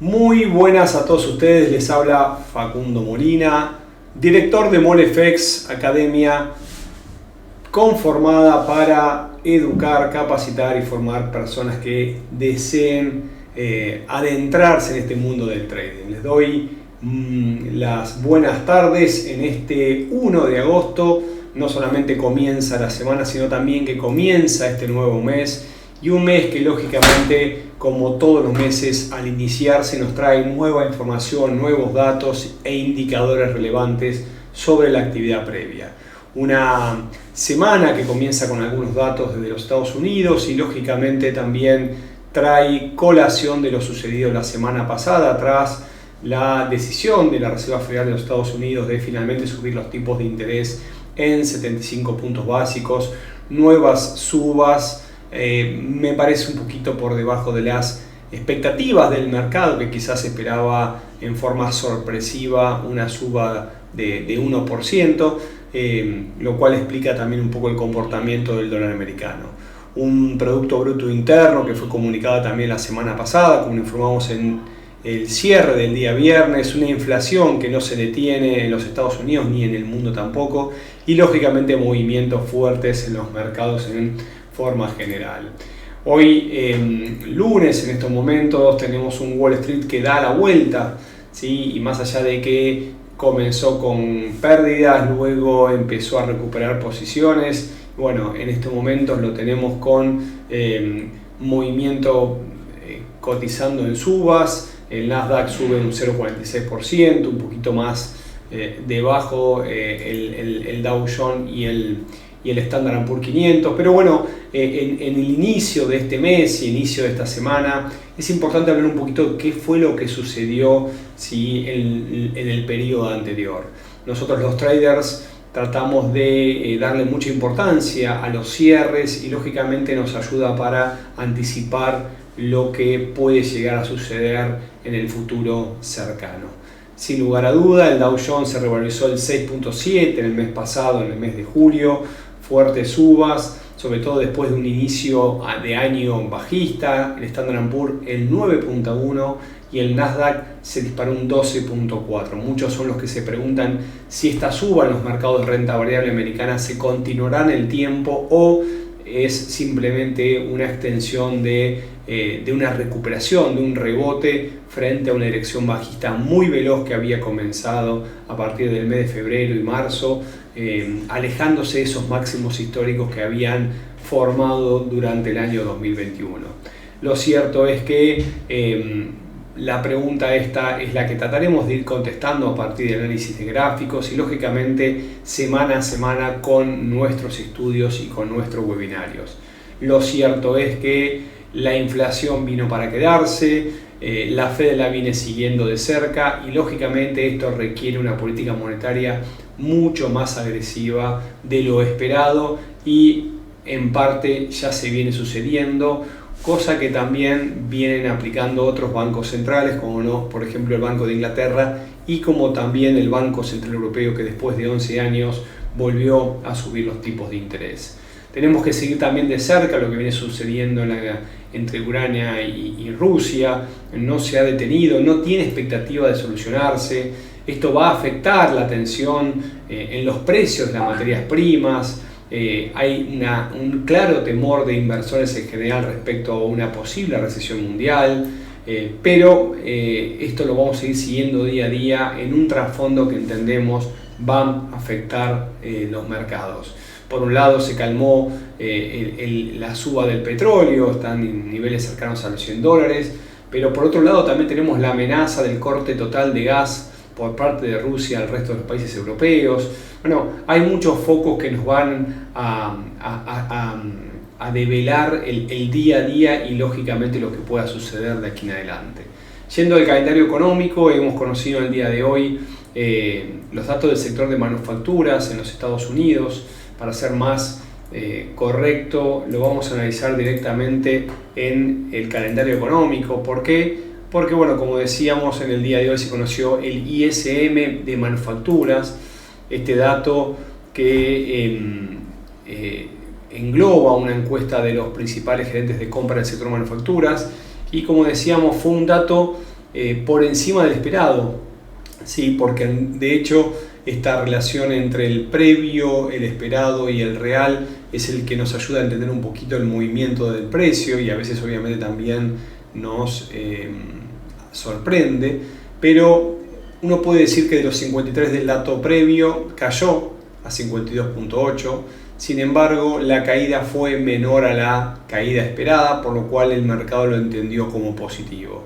Muy buenas a todos ustedes, les habla Facundo Molina, director de Molefex Academia, conformada para educar, capacitar y formar personas que deseen adentrarse en este mundo del trading. Les doy las buenas tardes en este 1 de agosto. No solamente comienza la semana, sino también que comienza este nuevo mes, y un mes que lógicamente, como todos los meses, al iniciarse nos trae nueva información, nuevos datos e indicadores relevantes sobre la actividad previa. Una semana que comienza con algunos datos desde los Estados Unidos y lógicamente también trae colación de lo sucedido la semana pasada tras la decisión de la Reserva Federal de los Estados Unidos de finalmente subir los tipos de interés en 75 puntos básicos, nuevas subas. Me parece un poquito por debajo de las expectativas del mercado, que quizás esperaba en forma sorpresiva una suba de 1%, lo cual explica también un poco el comportamiento del dólar americano. Un Producto Bruto Interno que fue comunicado también la semana pasada, como informamos en el cierre del día viernes, una inflación que no se detiene en los Estados Unidos ni en el mundo tampoco, y lógicamente movimientos fuertes en los mercados en forma general. Hoy, lunes, en estos momentos, tenemos un Wall Street que da la vuelta, ¿sí? Y más allá de que comenzó con pérdidas, luego empezó a recuperar posiciones. Bueno, en estos momentos lo tenemos con movimiento cotizando en subas. El Nasdaq sube un 0,46%, un poquito más debajo el Dow Jones y el Standard & Poor's 500, pero bueno, en el inicio de este mes y inicio de esta semana es importante hablar un poquito de qué fue lo que sucedió, ¿sí?, en el periodo anterior. Nosotros los traders tratamos de darle mucha importancia a los cierres y lógicamente nos ayuda para anticipar lo que puede llegar a suceder en el futuro cercano. Sin lugar a duda, el Dow Jones se revalorizó el 6.7 en el mes pasado, en el mes de julio, fuertes subas, sobre todo después de un inicio de año bajista. El Standard & Poor's el 9.1 y el Nasdaq se disparó un 12.4. Muchos son los que se preguntan si esta suba en los mercados de renta variable americana se continuará en el tiempo o es simplemente una extensión de una recuperación, de un rebote frente a una dirección bajista muy veloz que había comenzado a partir del mes de febrero y marzo, alejándose de esos máximos históricos que habían formado durante el año 2021. Lo cierto es que la pregunta esta es la que trataremos de ir contestando a partir del análisis de gráficos y lógicamente semana a semana con nuestros estudios y con nuestros webinarios. Lo cierto es que la inflación vino para quedarse, la Fed la viene siguiendo de cerca y lógicamente esto requiere una política monetaria mucho más agresiva de lo esperado y en parte ya se viene sucediendo, cosa que también vienen aplicando otros bancos centrales, como no, por ejemplo el Banco de Inglaterra y como también el Banco Central Europeo, que después de 11 años volvió a subir los tipos de interés. Tenemos que seguir también de cerca lo que viene sucediendo entre Ucrania y Rusia. No se ha detenido, no tiene expectativa de solucionarse. Esto va a afectar la tensión en los precios de las materias primas. Hay un claro temor de inversores en general respecto a una posible recesión mundial, pero esto lo vamos a ir siguiendo día a día en un trasfondo que entendemos va a afectar los mercados. Por un lado se calmó la suba del petróleo, están en niveles cercanos a los $100, pero por otro lado también tenemos la amenaza del corte total de gas por parte de Rusia al resto de los países europeos. Bueno, hay muchos focos que nos van a develar el día a día y lógicamente lo que pueda suceder de aquí en adelante. Yendo al calendario económico, hemos conocido el día de hoy los datos del sector de manufacturas en los Estados Unidos. Para ser más correcto, lo vamos a analizar directamente en el calendario económico. ¿Por qué? Porque, bueno, como decíamos, en el día de hoy se conoció el ISM de manufacturas, este dato que engloba una encuesta de los principales gerentes de compra del sector manufacturas y como decíamos fue un dato por encima del esperado, ¿sí? Porque de hecho esta relación entre el previo, el esperado y el real es el que nos ayuda a entender un poquito el movimiento del precio y a veces obviamente también nos sorprende, pero uno puede decir que de los 53 del dato previo cayó a 52.8, sin embargo la caída fue menor a la caída esperada, por lo cual el mercado lo entendió como positivo.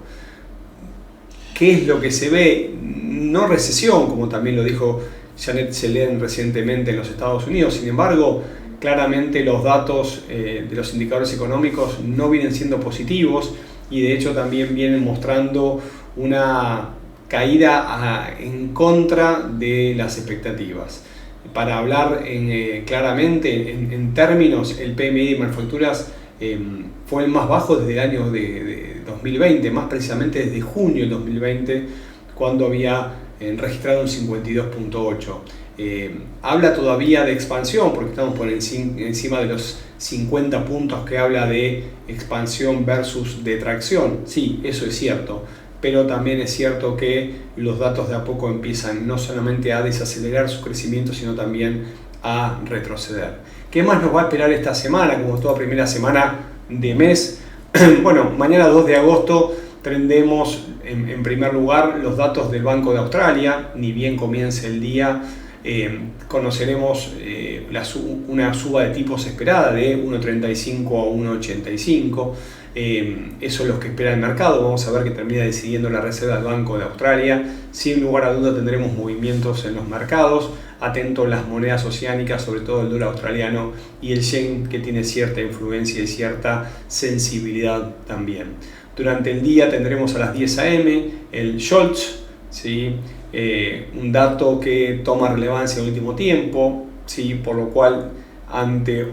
¿Qué es lo que se ve? No recesión, como también lo dijo Janet Yellen recientemente en los Estados Unidos, sin embargo claramente los datos de los indicadores económicos no vienen siendo positivos y de hecho también vienen mostrando una caída en contra de las expectativas. Para hablar claramente en términos, el PMI de manufacturas fue el más bajo desde el año de 2020, más precisamente desde junio del 2020, cuando había registrado un 52.8. Habla todavía de expansión, porque estamos por encima de los 50 puntos que habla de expansión versus detracción. Sí, eso es cierto, pero también es cierto que los datos de a poco empiezan no solamente a desacelerar su crecimiento, sino también a retroceder. ¿Qué más nos va a esperar esta semana, como toda primera semana de mes? Bueno, mañana 2 de agosto tendremos en primer lugar los datos del Banco de Australia. Ni bien comience el día, conoceremos una suba de tipos esperada de 1.35 a 1.85. Eso es lo que espera el mercado. Vamos a ver qué termina decidiendo la Reserva del Banco de Australia. Sin lugar a duda tendremos movimientos en los mercados. Atentos las monedas oceánicas, sobre todo el dólar australiano y el yen, que tiene cierta influencia y cierta sensibilidad también. Durante el día tendremos a las 10 a.m. el JOLTS, ¿sí? Un dato que toma relevancia en el último tiempo, ¿sí? Por lo cual ante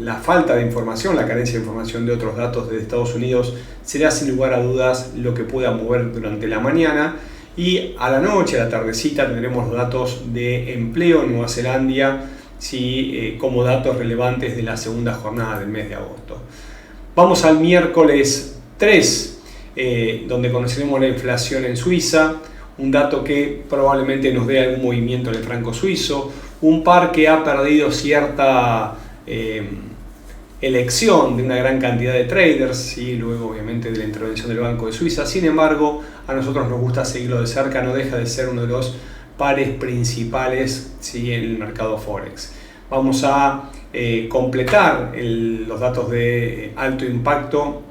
la falta de información, la carencia de información de otros datos de Estados Unidos, será sin lugar a dudas lo que pueda mover durante la mañana. Y a la noche, a la tardecita, tendremos los datos de empleo en Nueva Zelanda, ¿sí? Como datos relevantes de la segunda jornada del mes de agosto. Vamos al miércoles 3, donde conoceremos la inflación en Suiza, un dato que probablemente nos dé algún movimiento en el franco suizo, un par que ha perdido cierta elección de una gran cantidad de traders, y luego obviamente de la intervención del Banco de Suiza. Sin embargo, a nosotros nos gusta seguirlo de cerca, no deja de ser uno de los pares principales, ¿sí? En el mercado Forex. Vamos a completar los datos de alto impacto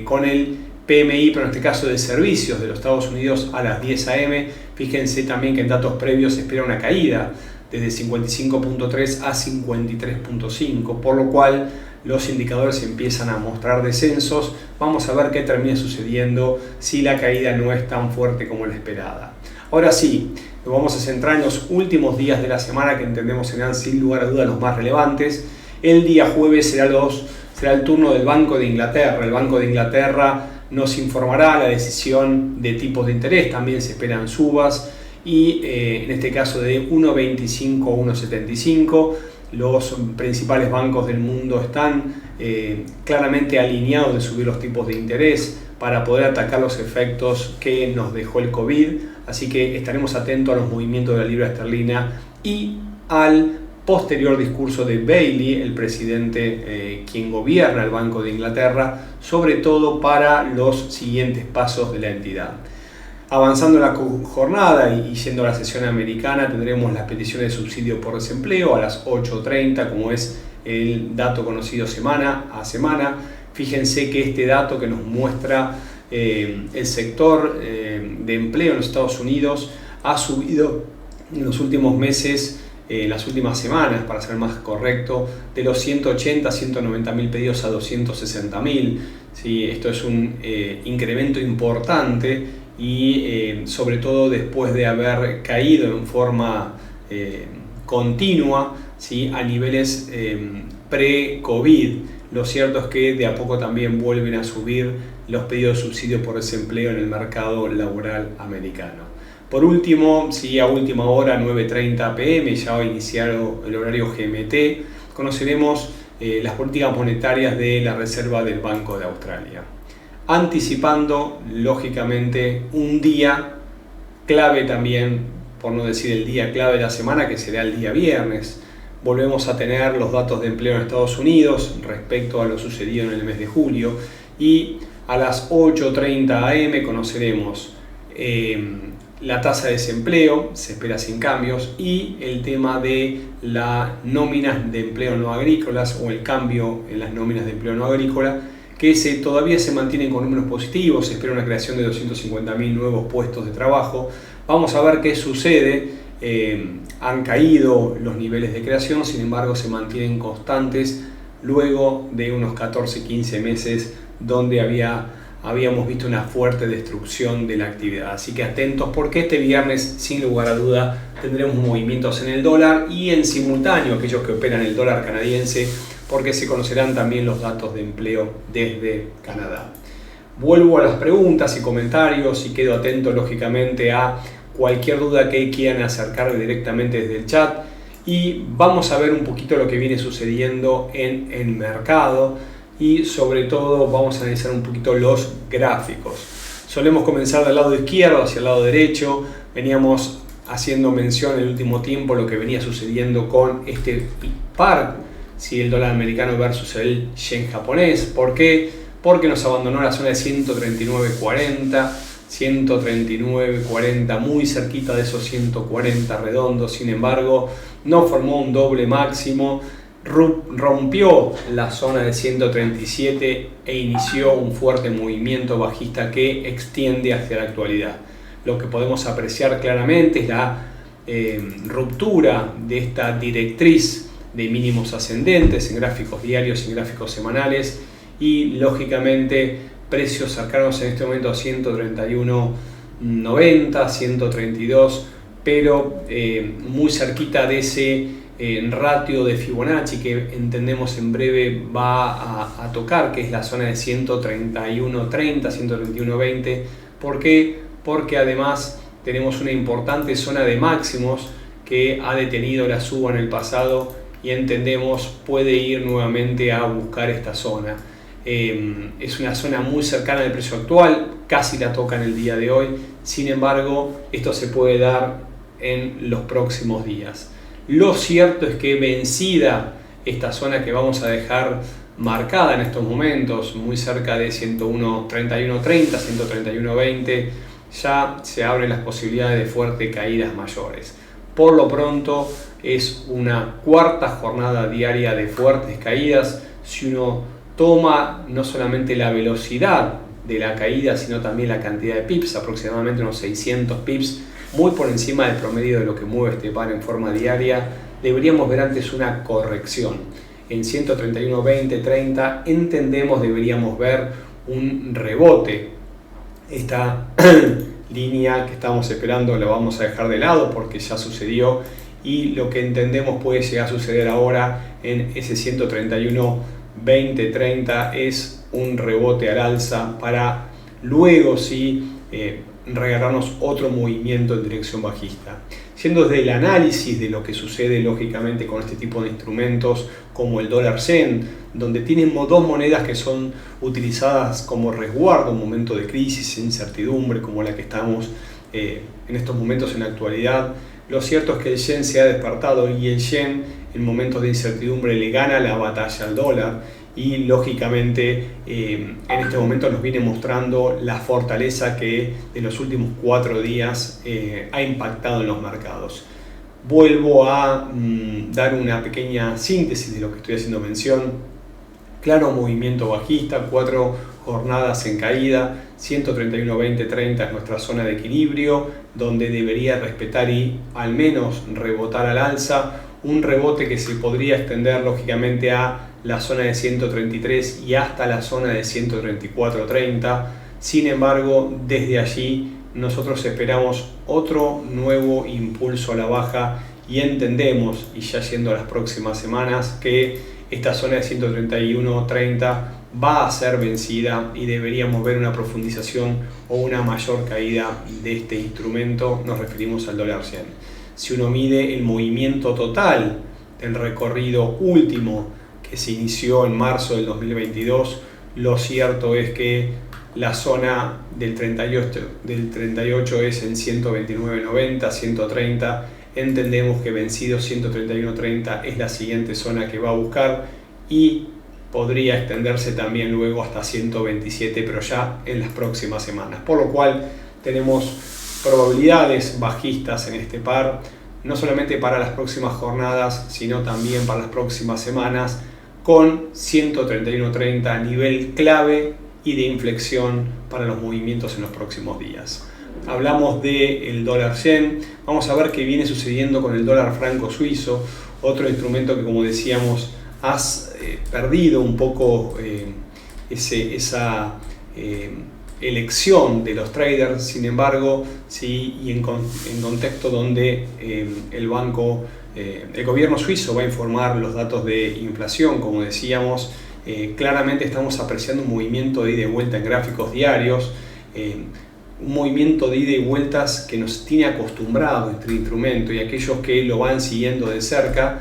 con el PMI, pero en este caso de servicios de los Estados Unidos a las 10 a.m. Fíjense también que en datos previos se espera una caída desde 55.3 a 53.5, por lo cual los indicadores empiezan a mostrar descensos. Vamos a ver qué termina sucediendo si la caída no es tan fuerte como la esperada. Ahora sí, nos vamos a centrar en los últimos días de la semana, que entendemos serán sin lugar a dudas los más relevantes. El día jueves será el turno del Banco de Inglaterra. El Banco de Inglaterra nos informará la decisión de tipos de interés, también se esperan subas, y en este caso de 1.25 a 1.75. Los principales bancos del mundo están claramente alineados de subir los tipos de interés para poder atacar los efectos que nos dejó el COVID, así que estaremos atentos a los movimientos de la libra esterlina y al posterior discurso de Bailey, el presidente quien gobierna el Banco de Inglaterra, sobre todo para los siguientes pasos de la entidad. Avanzando la jornada y yendo a la sesión americana, tendremos las peticiones de subsidio por desempleo a las 8:30, como es el dato conocido semana a semana. Fíjense que este dato que nos muestra el sector de empleo en los Estados Unidos ha subido en los últimos meses, las últimas semanas, para ser más correcto, de los 180 a 190 mil pedidos a 260 mil. ¿Sí? Esto es un incremento importante y sobre todo después de haber caído en forma continua, ¿sí? A niveles pre-COVID. Lo cierto es que de a poco también vuelven a subir los pedidos de subsidio por desempleo en el mercado laboral americano. Por último, sí, a última hora, 9:30 p.m., ya va a iniciar el horario GMT, conoceremos las políticas monetarias de la Reserva del Banco de Australia. anticipando lógicamente un día clave también, por no decir el día clave de la semana, que será el día viernes. Volvemos a tener los datos de empleo en Estados Unidos respecto a lo sucedido en el mes de julio, y a las 8:30 am conoceremos la tasa de desempleo, se espera sin cambios, y el tema de las nóminas de empleo no agrícolas, o el cambio en las nóminas de empleo no agrícola, que todavía se mantienen con números positivos. Se espera una creación de 250.000 nuevos puestos de trabajo. Vamos a ver qué sucede. Han caído los niveles de creación, sin embargo se mantienen constantes luego de unos 14-15 meses donde habíamos visto una fuerte destrucción de la actividad. Así que atentos, porque este viernes, sin lugar a duda, tendremos movimientos en el dólar y en simultáneo aquellos que operan el dólar canadiense, porque se conocerán también los datos de empleo desde Canadá. Vuelvo a las preguntas y comentarios y quedo atento lógicamente a cualquier duda que quieran acercarme directamente desde el chat, y vamos a ver un poquito lo que viene sucediendo en el mercado, y sobre todo vamos a analizar un poquito los gráficos. Solemos comenzar del lado izquierdo hacia el lado derecho. Veníamos haciendo mención en el último tiempo lo que venía sucediendo con este par, si el dólar americano versus el yen japonés. ¿Por qué? Porque nos abandonó la zona de 139.40, 139.40, muy cerquita de esos 140 redondos. Sin embargo, no formó un doble máximo, rompió la zona de 137 e inició un fuerte movimiento bajista que extiende hacia la actualidad. Lo que podemos apreciar claramente es la ruptura de esta directriz de mínimos ascendentes en gráficos diarios y en gráficos semanales, y lógicamente precios cercanos en este momento a 131.90, 132, pero muy cerquita de ese ratio de Fibonacci que entendemos en breve va a tocar, que es la zona de 131.30, 131.20. ¿Por qué? Porque además tenemos una importante zona de máximos que ha detenido la suba en el pasado, y entendemos puede ir nuevamente a buscar esta zona. Es una zona muy cercana al precio actual, casi la toca en el día de hoy. Sin embargo, esto se puede dar en los próximos días. Lo cierto es que vencida esta zona que vamos a dejar marcada en estos momentos, muy cerca de 131.30, 131.20, ya se abren las posibilidades de fuertes caídas mayores. Por lo pronto es una cuarta jornada diaria de fuertes caídas. Si uno toma no solamente la velocidad de la caída, sino también la cantidad de pips, aproximadamente unos 600 pips, muy por encima del promedio de lo que mueve este par en forma diaria, deberíamos ver antes una corrección. En 131.20, 30 entendemos deberíamos ver un rebote. Esta línea que estamos esperando la vamos a dejar de lado porque ya sucedió, y lo que entendemos puede llegar a suceder ahora en ese 131.20, 30 es un rebote al alza para luego sí regalarnos otro movimiento en dirección bajista. Siendo desde el análisis de lo que sucede lógicamente con este tipo de instrumentos como el dólar yen, donde tienen dos monedas que son utilizadas como resguardo en un momento de crisis e incertidumbre como la que estamos en estos momentos en la actualidad, lo cierto es que el yen se ha despertado, y el yen en momentos de incertidumbre le gana la batalla al dólar, y lógicamente en este momento nos viene mostrando la fortaleza que en los últimos 4 días ha impactado en los mercados. Vuelvo a dar una pequeña síntesis de lo que estoy haciendo mención. Claro movimiento bajista, 4 jornadas en caída, 131.20, 30 es nuestra zona de equilibrio, donde debería respetar y al menos rebotar al alza, un rebote que se podría extender lógicamente a la zona de 133 y hasta la zona de 134.30. Sin embargo, desde allí nosotros esperamos otro nuevo impulso a la baja, y entendemos, y ya yendo a las próximas semanas, que esta zona de 131.30 va a ser vencida y deberíamos ver una profundización o una mayor caída de este instrumento. Nos referimos al dólar yen. Si uno mide el movimiento total del recorrido último que se inició en marzo del 2022, lo cierto es que la zona del 38 es en 129.90, 130. Entendemos que vencido 131.30 es la siguiente zona que va a buscar y podría extenderse también luego hasta 127, pero ya en las próximas semanas. Por lo cual tenemos probabilidades bajistas en este par, no solamente para las próximas jornadas, sino también para las próximas semanas, con 131.30 nivel clave y de inflexión para los movimientos en los próximos días. Hablamos del dólar yen, vamos a ver qué viene sucediendo con el dólar franco suizo, otro instrumento que, como decíamos, has perdido un poco esa elección de los traders. Sin embargo, sí, y en contexto donde el gobierno suizo va a informar los datos de inflación, como decíamos, claramente estamos apreciando un movimiento de ida y vuelta en gráficos diarios, un movimiento de ida y vueltas que nos tiene acostumbrado este instrumento, y aquellos que lo van siguiendo de cerca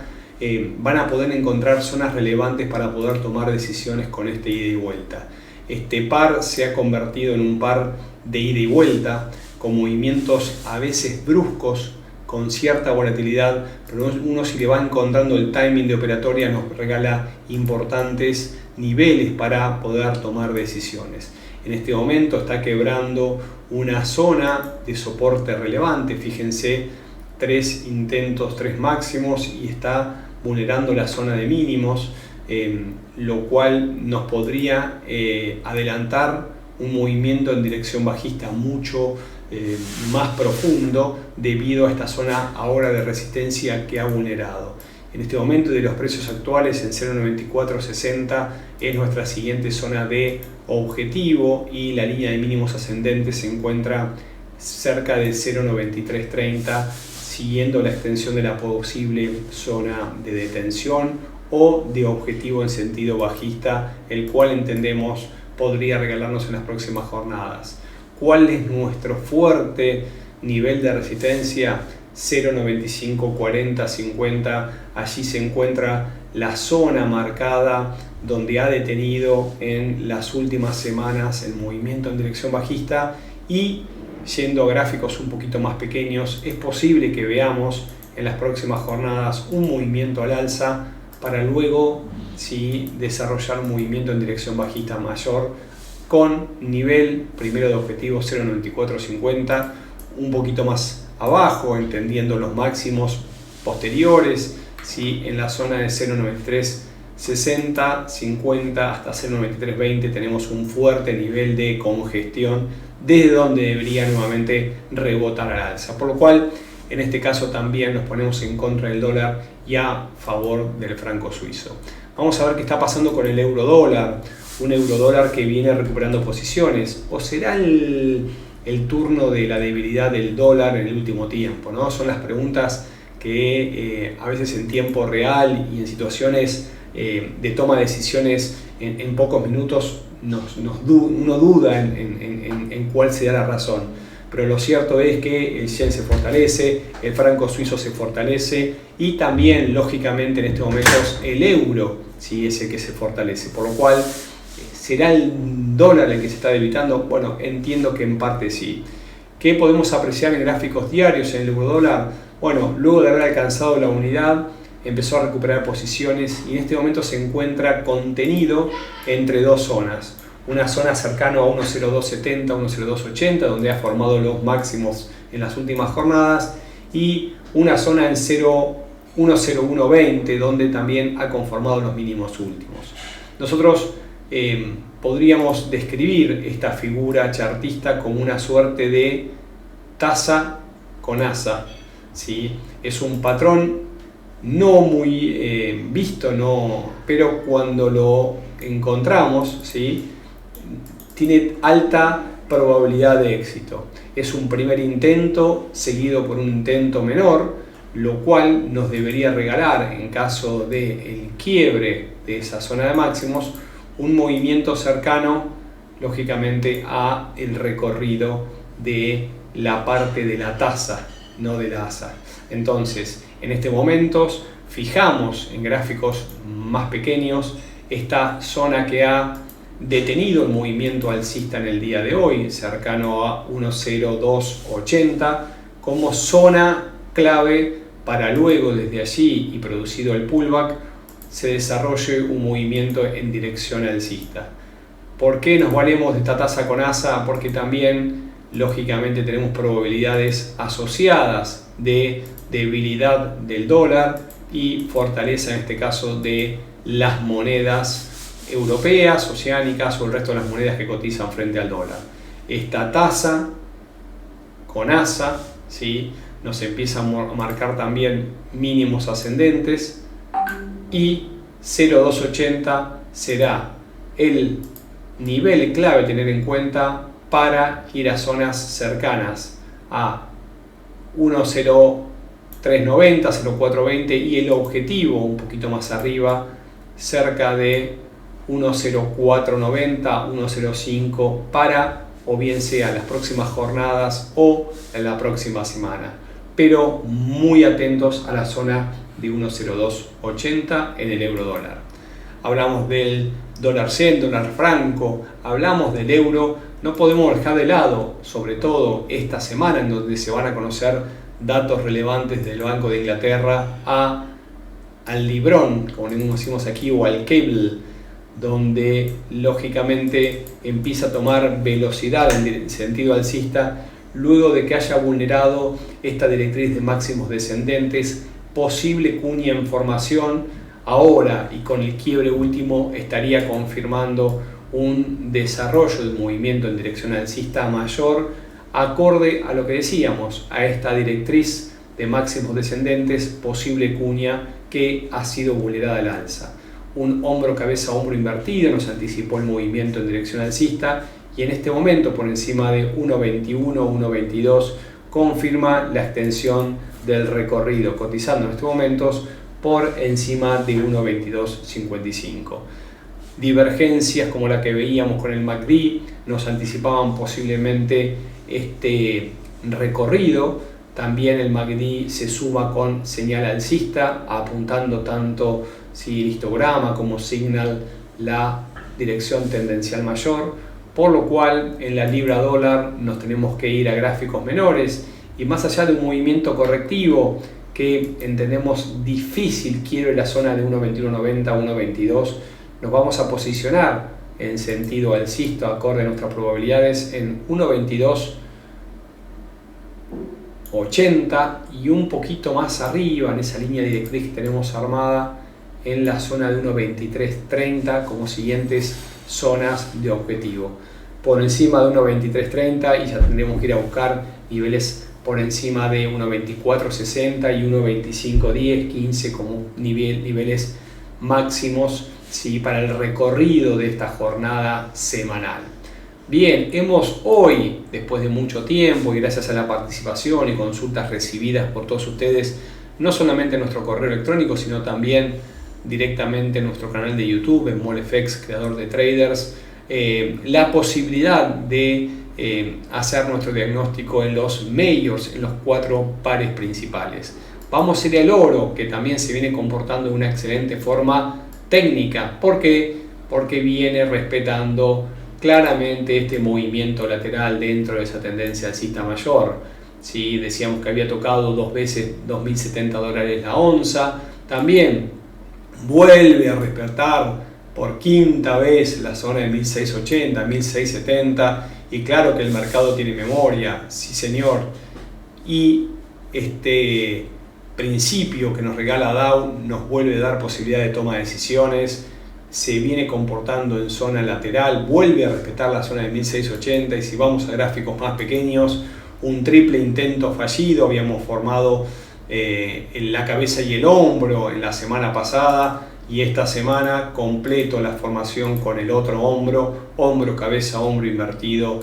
van a poder encontrar zonas relevantes para poder tomar decisiones con este ida y vuelta. Este par se ha convertido en un par de ida y vuelta, con movimientos a veces bruscos, con cierta volatilidad, pero uno, si le va encontrando el timing de operatoria, nos regala importantes niveles para poder tomar decisiones. En este momento está quebrando una zona de soporte relevante, fíjense, 3 intentos, 3 máximos, y está vulnerando la zona de mínimos, lo cual nos podría adelantar un movimiento en dirección bajista mucho más profundo debido a esta zona ahora de resistencia que ha vulnerado. En este momento, de los precios actuales, en 0.9460 es nuestra siguiente zona de objetivo, y la línea de mínimos ascendentes se encuentra cerca de 0.9330, siguiendo la extensión de la posible zona de detención o de objetivo en sentido bajista, el cual entendemos podría regalarnos en las próximas jornadas. ¿Cuál es nuestro fuerte nivel de resistencia? 0.9540, 50, allí se encuentra la zona marcada donde ha detenido en las últimas semanas el movimiento en dirección bajista, y yendo a gráficos un poquito más pequeños, es posible que veamos en las próximas jornadas un movimiento al alza para luego desarrollar un movimiento en dirección bajista mayor, con nivel primero de objetivo 0.9450, un poquito más abajo, entendiendo los máximos posteriores, en la zona de 0.9360, 50 hasta 0.9320 tenemos un fuerte nivel de congestión, desde donde debería nuevamente rebotar al alza, por lo cual en este caso también nos ponemos en contra del dólar y a favor del franco suizo. Vamos a ver qué está pasando con el euro dólar, un euro dólar que viene recuperando posiciones, o será el turno de la debilidad del dólar en el último tiempo, ¿no? Son las preguntas que a veces en tiempo real y en situaciones de toma de decisiones en pocos minutos uno duda en cuál será la razón. Pero lo cierto es que el yen se fortalece, el franco suizo se fortalece, y también, lógicamente, en estos momentos el euro es el que se fortalece, por lo cual ¿será el dólar el que se está debilitando? Bueno, entiendo que en parte sí. ¿Qué podemos apreciar en gráficos diarios en el euro dólar? Bueno, luego de haber alcanzado la unidad, empezó a recuperar posiciones y en este momento se encuentra contenido entre dos zonas. Una zona cercana a 1.0270, 1.0280, donde ha formado los máximos en las últimas jornadas, y una zona en 1.0120, donde también ha conformado los mínimos últimos. Nosotros podríamos describir esta figura chartista como una suerte de taza con asa, ¿sí? Es un patrón no muy visto, pero cuando lo encontramos, ¿sí?, tiene alta probabilidad de éxito. Es un primer intento seguido por un intento menor, lo cual nos debería regalar, en caso del quiebre de esa zona de máximos, un movimiento cercano, lógicamente, a el recorrido de la parte de la taza, no de la asa. Entonces, en este momento fijamos en gráficos más pequeños esta zona que ha detenido el movimiento alcista en el día de hoy, cercano a 1.0280, como zona clave para luego desde allí y producido el pullback se desarrolle un movimiento en dirección alcista. ¿Por qué nos valemos de esta tasa con ASA? Porque también lógicamente tenemos probabilidades asociadas de debilidad del dólar y fortaleza en este caso de las monedas europeas, oceánicas o el resto de las monedas que cotizan frente al dólar. Esta tasa con ASA, ¿sí?, nos empieza a marcar también mínimos ascendentes y 0.280 será el nivel clave a tener en cuenta para ir a zonas cercanas a 1.0390, 0.420 y el objetivo un poquito más arriba cerca de 1.0490, 1.05 para o bien sea las próximas jornadas o en la próxima semana, pero muy atentos a la zona de 1.0280 en el euro dólar. Hablamos del dólar yen, dólar franco, hablamos del euro. No podemos dejar de lado, sobre todo esta semana en donde se van a conocer datos relevantes del Banco de Inglaterra, al librón, como decimos aquí, o al cable, donde lógicamente empieza a tomar velocidad en sentido alcista luego de que haya vulnerado esta directriz de máximos descendentes, posible cuña en formación. Ahora y con el quiebre último estaría confirmando un desarrollo del movimiento en dirección alcista mayor, acorde a lo que decíamos, a esta directriz de máximos descendentes, posible cuña que ha sido vulnerada al alza. Un hombro, cabeza, hombro invertido nos anticipó el movimiento en dirección alcista y en este momento por encima de 1.21, 1.22 confirma la extensión del recorrido, cotizando en estos momentos por encima de 1.2255. Divergencias como la que veíamos con el MACD nos anticipaban posiblemente este recorrido. También el MACD se suma con señal alcista, apuntando tanto histograma como signal la dirección tendencial mayor, por lo cual en la libra dólar nos tenemos que ir a gráficos menores y más allá de un movimiento correctivo que entendemos difícil quiebre la zona de 1.2190 a 1.22, nos vamos a posicionar en sentido alcista acorde a nuestras probabilidades en 1.2280 y un poquito más arriba en esa línea directriz que tenemos armada en la zona de 1.2330 como siguientes zonas de objetivo. Por encima de 1.2330 y ya tendremos que ir a buscar niveles por encima de 1.2460 y 1.2510, 15 como niveles máximos, ¿sí?, para el recorrido de esta jornada semanal. Bien, hemos hoy, después de mucho tiempo y gracias a la participación y consultas recibidas por todos ustedes, no solamente en nuestro correo electrónico, sino también directamente en nuestro canal de YouTube, en MoleFX, creador de traders, la posibilidad de hacer nuestro diagnóstico en los majors, en los 4 pares principales. Vamos a ir al oro, que también se viene comportando de una excelente forma técnica. ¿Por qué? Porque viene respetando claramente este movimiento lateral dentro de esa tendencia alcista mayor. ¿Sí? Decíamos que había tocado 2 veces $2.070 la onza. También vuelve a respetar por quinta vez la zona de 1.680, 1.670. Y claro que el mercado tiene memoria, sí señor. Y este principio que nos regala Dow nos vuelve a dar posibilidad de toma de decisiones. Se viene comportando en zona lateral, vuelve a respetar la zona de 1.680 y si vamos a gráficos más pequeños, un triple intento fallido. Habíamos formado la cabeza y el hombro en la semana pasada y esta semana completo la formación con el otro hombro, hombro, cabeza, hombro invertido,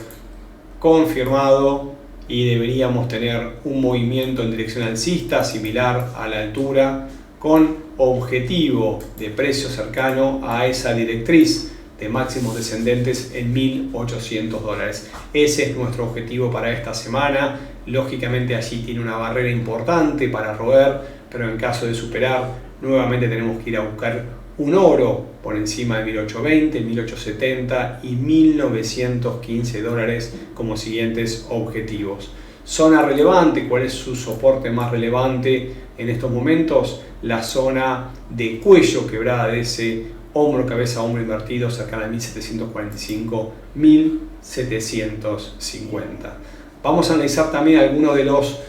confirmado, y deberíamos tener un movimiento en dirección alcista similar a la altura con objetivo de precio cercano a esa directriz de máximos descendentes en $1.800. Ese es nuestro objetivo para esta semana. Lógicamente allí tiene una barrera importante para roer, pero en caso de superar, nuevamente tenemos que ir a buscar un oro por encima de 1820, 1870 y 1915 dólares como siguientes objetivos. Zona relevante, ¿cuál es su soporte más relevante en estos momentos? La zona de cuello quebrada de ese hombro, cabeza, hombro invertido cercana a 1745, 1750. Vamos a analizar también algunos de los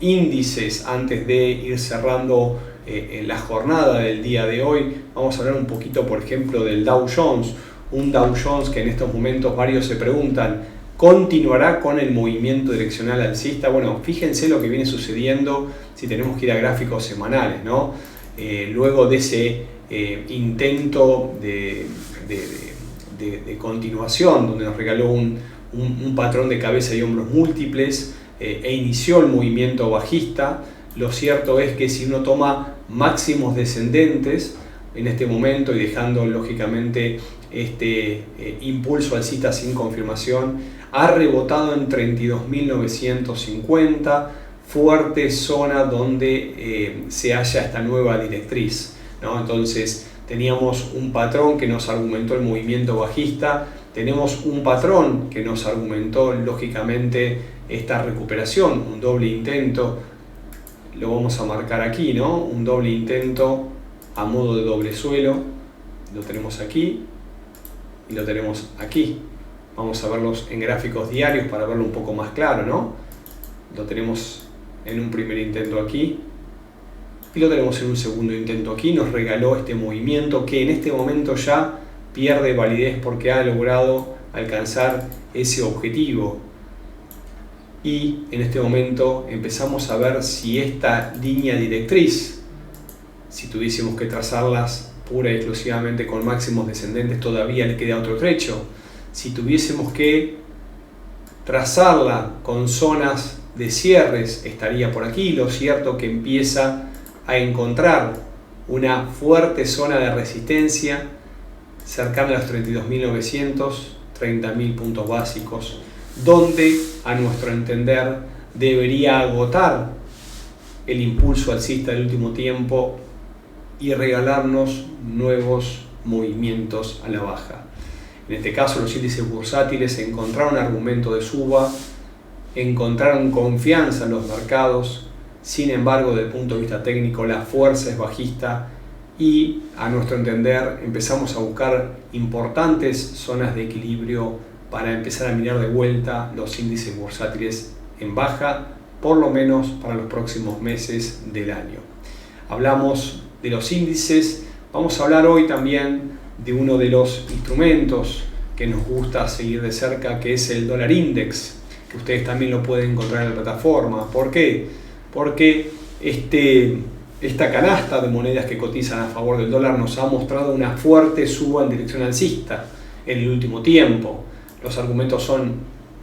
índices antes de ir cerrando la jornada del día de hoy. Vamos a hablar un poquito, por ejemplo, del Dow Jones, un Dow Jones que en estos momentos varios se preguntan, ¿continuará con el movimiento direccional alcista? Bueno, fíjense lo que viene sucediendo si tenemos que ir a gráficos semanales, ¿no? Luego de ese intento de continuación, donde nos regaló un patrón de cabeza y hombros múltiples e inició el movimiento bajista, lo cierto es que si uno toma máximos descendentes en este momento y dejando lógicamente este impulso alcista sin confirmación, ha rebotado en 32.950, fuerte zona donde se halla esta nueva directriz, ¿no? Entonces teníamos un patrón que nos argumentó el movimiento bajista, tenemos un patrón que nos argumentó lógicamente esta recuperación, un doble intento, lo vamos a marcar aquí, ¿no? Un doble intento a modo de doble suelo, lo tenemos aquí y lo tenemos aquí. Vamos a verlos en gráficos diarios para verlo un poco más claro, ¿no? Lo tenemos en un primer intento aquí y lo tenemos en un segundo intento aquí. Nos regaló este movimiento que en este momento ya pierde validez porque ha logrado alcanzar ese objetivo. Y en este momento empezamos a ver si esta línea directriz, si tuviésemos que trazarlas pura y exclusivamente con máximos descendentes, todavía le queda otro trecho. Si tuviésemos que trazarla con zonas de cierres, estaría por aquí. Lo cierto que empieza a encontrar una fuerte zona de resistencia cercana a los 32.900, 30.000 puntos básicos, donde a nuestro entender debería agotar el impulso alcista del último tiempo y regalarnos nuevos movimientos a la baja. En este caso los índices bursátiles encontraron argumento de suba, encontraron confianza en los mercados, sin embargo desde el punto de vista técnico la fuerza es bajista y a nuestro entender empezamos a buscar importantes zonas de equilibrio para empezar a mirar de vuelta los índices bursátiles en baja, por lo menos para los próximos meses del año. Hablamos de los índices, vamos a hablar hoy también de uno de los instrumentos que nos gusta seguir de cerca, que es el dólar index, que ustedes también lo pueden encontrar en la plataforma. ¿Por qué? Porque esta canasta de monedas que cotizan a favor del dólar nos ha mostrado una fuerte suba en dirección alcista en el último tiempo. Los argumentos son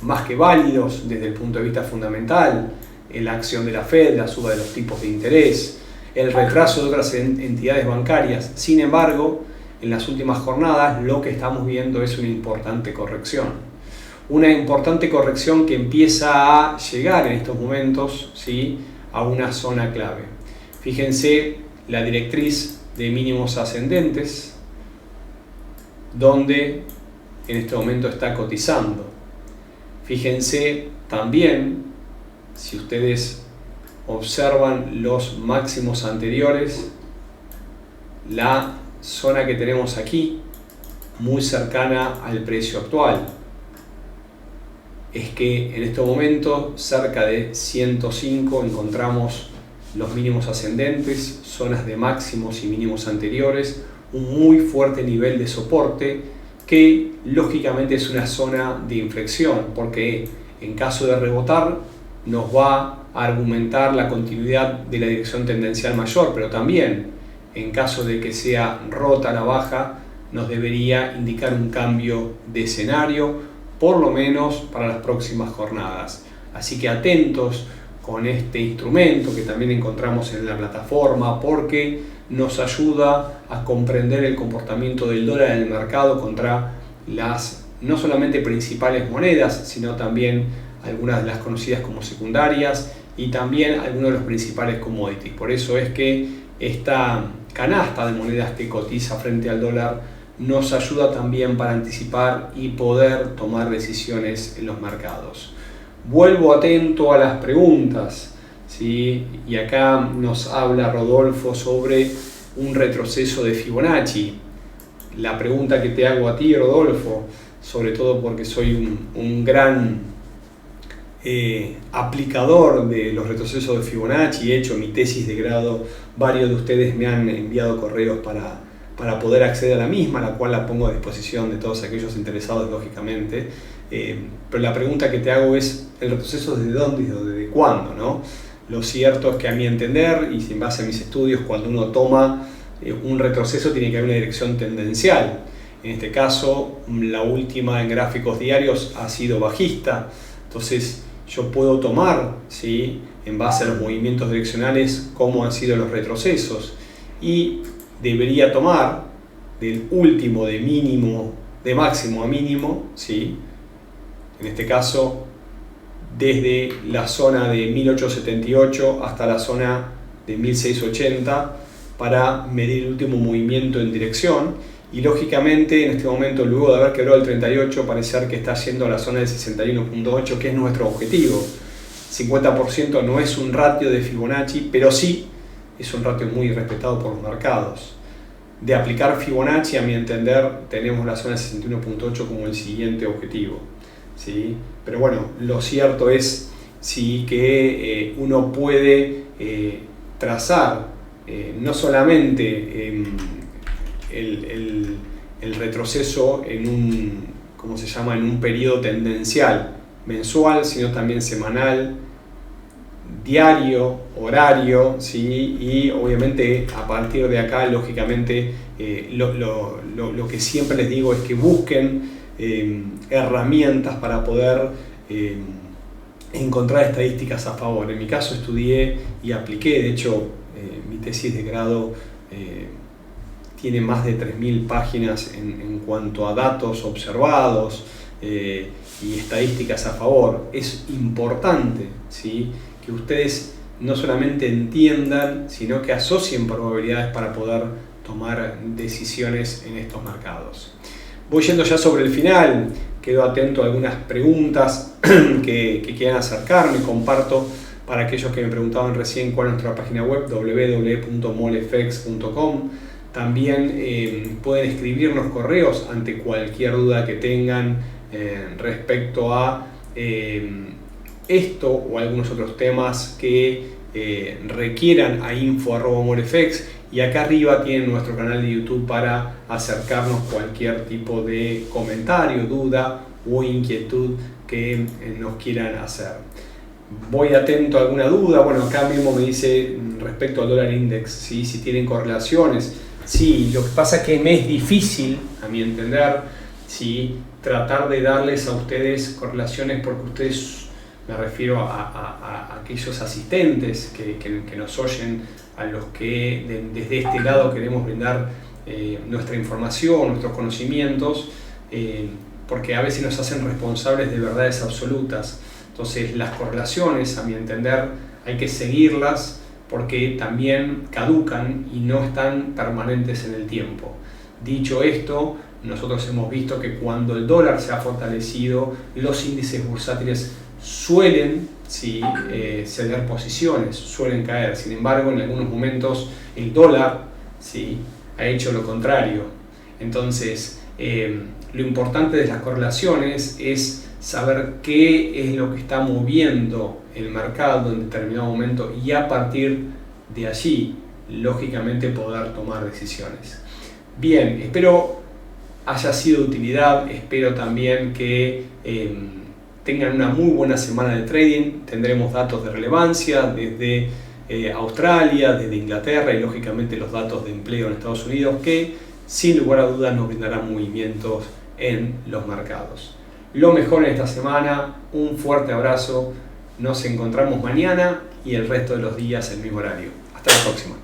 más que válidos desde el punto de vista fundamental, la acción de la Fed, la suba de los tipos de interés, el retraso de otras entidades bancarias. Sin embargo, en las últimas jornadas lo que estamos viendo es una importante corrección. Una importante corrección que empieza a llegar en estos momentos, ¿sí?, a una zona clave. Fíjense la directriz de mínimos ascendentes, donde en este momento está cotizando. Fíjense también, si ustedes observan los máximos anteriores, la zona que tenemos aquí, muy cercana al precio actual. Es que en este momento, cerca de 105, encontramos los mínimos ascendentes, zonas de máximos y mínimos anteriores, un muy fuerte nivel de soporte que lógicamente es una zona de inflexión, porque en caso de rebotar nos va a argumentar la continuidad de la dirección tendencial mayor, pero también en caso de que sea rota a la baja nos debería indicar un cambio de escenario, por lo menos para las próximas jornadas. Así que atentos con este instrumento que también encontramos en la plataforma, porque nos ayuda a comprender el comportamiento del dólar en el mercado contra las no solamente principales monedas, sino también algunas de las conocidas como secundarias y también algunos de los principales commodities. Por eso es que esta canasta de monedas que cotiza frente al dólar nos ayuda también para anticipar y poder tomar decisiones en los mercados. Vuelvo atento a las preguntas, ¿sí? Y acá nos habla Rodolfo sobre un retroceso de Fibonacci. La pregunta que te hago a ti, Rodolfo, sobre todo porque soy un gran aplicador de los retrocesos de Fibonacci, he hecho mi tesis de grado, varios de ustedes me han enviado correos para poder acceder a la misma, la cual la pongo a disposición de todos aquellos interesados, lógicamente. Pero la pregunta que te hago es, ¿el retroceso desde dónde y desde cuándo, ¿no? Lo cierto es que a mi entender, y en base a mis estudios, cuando uno toma un retroceso tiene que haber una dirección tendencial. En este caso, la última en gráficos diarios ha sido bajista. Entonces, yo puedo tomar, ¿sí?, en base a los movimientos direccionales, cómo han sido los retrocesos. Y debería tomar del último de máximo a mínimo, ¿sí?, en este caso, desde la zona de 1878 hasta la zona de 1680 para medir el último movimiento en dirección. Y lógicamente en este momento, luego de haber quebrado el 38, parece ser que está yendo a la zona de 61.8, que es nuestro objetivo. 50% no es un ratio de Fibonacci, pero sí es un ratio muy respetado por los mercados. De aplicar Fibonacci, a mi entender, tenemos la zona de 61.8 como el siguiente objetivo, ¿sí? Pero bueno, lo cierto es sí que uno puede trazar no solamente el retroceso en un periodo tendencial mensual, sino también semanal, diario, horario, ¿sí? Y obviamente a partir de acá, lógicamente, lo que siempre les digo es que busquen herramientas para poder encontrar estadísticas a favor. En mi caso estudié y apliqué, de hecho mi tesis de grado tiene más de 3.000 páginas en cuanto a datos observados y estadísticas a favor. Es importante, ¿sí?, que ustedes no solamente entiendan, sino que asocien probabilidades para poder tomar decisiones en estos mercados. Voy yendo ya sobre el final, quedo atento a algunas preguntas que quieran acercarme, comparto para aquellos que me preguntaban recién cuál es nuestra página web, www.molefx.com. También pueden escribirnos correos ante cualquier duda que tengan respecto a esto o algunos otros temas que requieran a info@molefx, y acá arriba tienen nuestro canal de YouTube para acercarnos cualquier tipo de comentario, duda o inquietud que nos quieran hacer. Voy atento a alguna duda. Bueno, acá mismo me dice respecto al dólar index, ¿sí?, si tienen correlaciones. Sí, lo que pasa es que me es difícil, a mi entender, ¿sí?, tratar de darles a ustedes correlaciones, porque ustedes, me refiero a aquellos asistentes que nos oyen, a los que desde este lado queremos brindar nuestra información, nuestros conocimientos, porque a veces nos hacen responsables de verdades absolutas. Entonces las correlaciones, a mi entender, hay que seguirlas porque también caducan y no están permanentes en el tiempo. Dicho esto, nosotros hemos visto que cuando el dólar se ha fortalecido, los índices bursátiles suelen, ¿sí?, ceder posiciones, suelen caer. Sin embargo, en algunos momentos el dólar, ¿sí?, ha hecho lo contrario. Entonces, lo importante de las correlaciones es saber qué es lo que está moviendo el mercado en determinado momento y a partir de allí, lógicamente, poder tomar decisiones. Bien, espero haya sido de utilidad, espero también que tengan una muy buena semana de trading. Tendremos datos de relevancia desde Australia, desde Inglaterra y lógicamente los datos de empleo en Estados Unidos que sin lugar a dudas nos brindarán movimientos en los mercados. Lo mejor en esta semana, un fuerte abrazo, nos encontramos mañana y el resto de los días en el mismo horario. Hasta la próxima.